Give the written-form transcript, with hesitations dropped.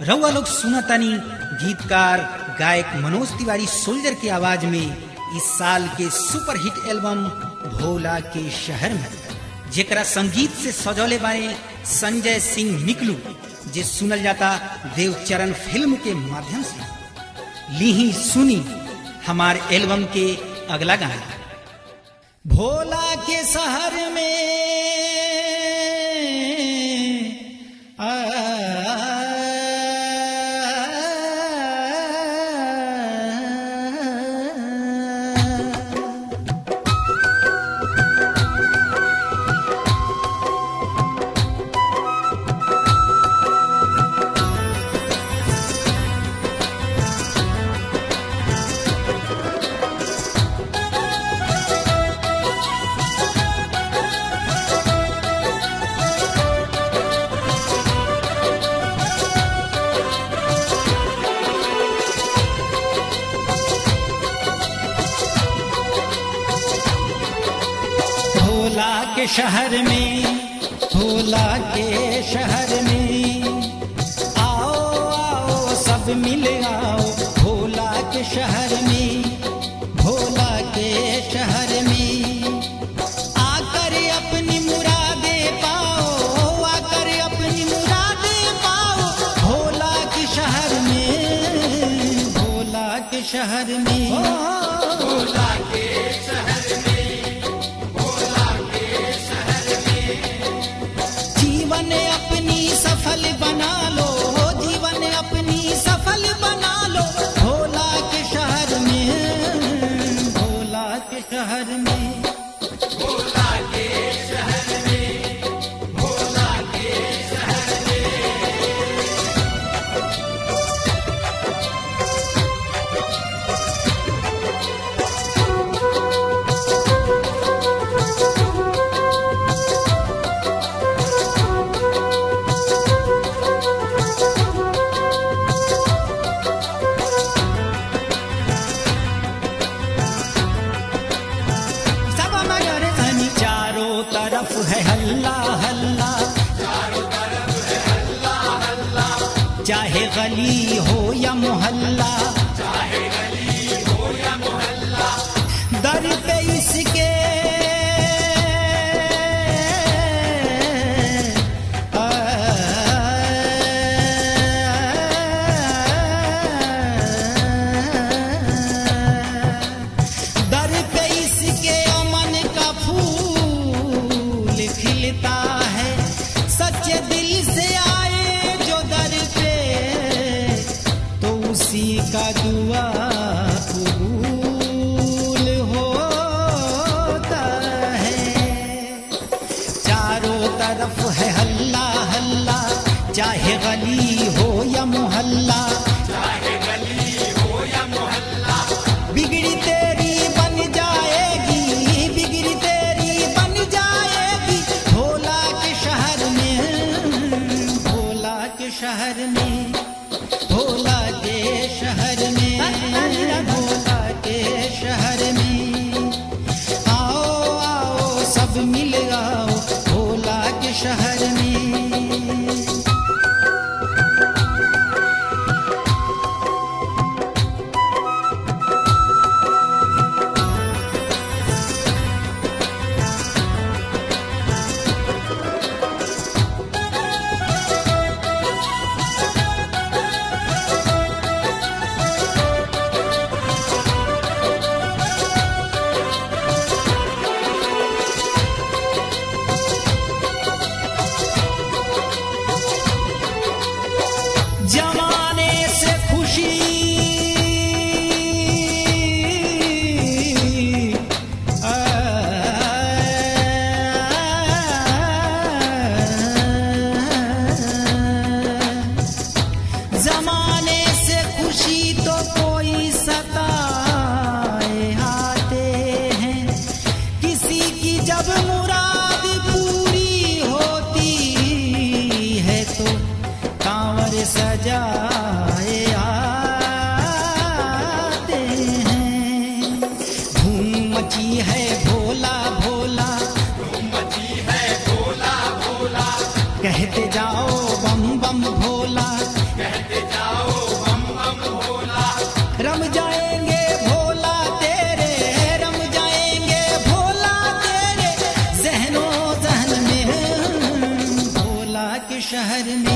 रउआ लोग सुनतानी गीतकार गायक मनोज तिवारी सोल्जर की आवाज में इस साल के सुपरहिट एल्बम भोला के शहर में, जेकरा संगीत से सजौले बारे संजय सिंह मिकलू, जे सुनल जाता देवचरण फिल्म के माध्यम से। लीही सुनी हमारे एल्बम के अगला गाना भोला के शहर में शहर में, भोला के शहर में आओ आओ सब मिल आओ। भोला के शहर में, भोला के शहर में आकर अपनी मुरादे पाओ, आकर अपनी मुरादे पाओ। भोला के शहर में, भोला के शहर में, भोला के शहर में, जीवन अपनी सफल बना लो, जीवन अपनी सफल बना लो। भोला के शहर में, भोला के शहर में, भोला के शहर में, भोला के शहर में। है हल्ला हल्ला, चारों तरफ है हल्ला हल्ला। चाहे गली हो या मोहल्ला, चाहे गली हो या मोहल्ला। दर पे इसके दर पे इसके अमन का फूल खिलता है। सच्चे दिल से आए जो दर पे, तो उसी का दुआ कबूल होता है। चारों तरफ है हल्ला हल्ला, चाहे गली हो या मोहल्ला, चाहे गली हो या मोहल्ला। बिगड़ी तेरी बन जाएगी, बिगड़ी तेरी बन जाएगी। भोला के शहर में, भोला के शहर में, भोला के शहर में, भोला के शहर में आओ आओ सब मिल आओ। भोला के शहर में जमाने से खुशी जमाने से खुशी तो कोई सताए आते हैं। किसी की जब मुराद पूरी होती है तो कांवर सजाए आते हैं। धूम मची है भोला भोला, धूम मची है भोला भोला। कहते जाओ बम बम भोला, कहते शहर में।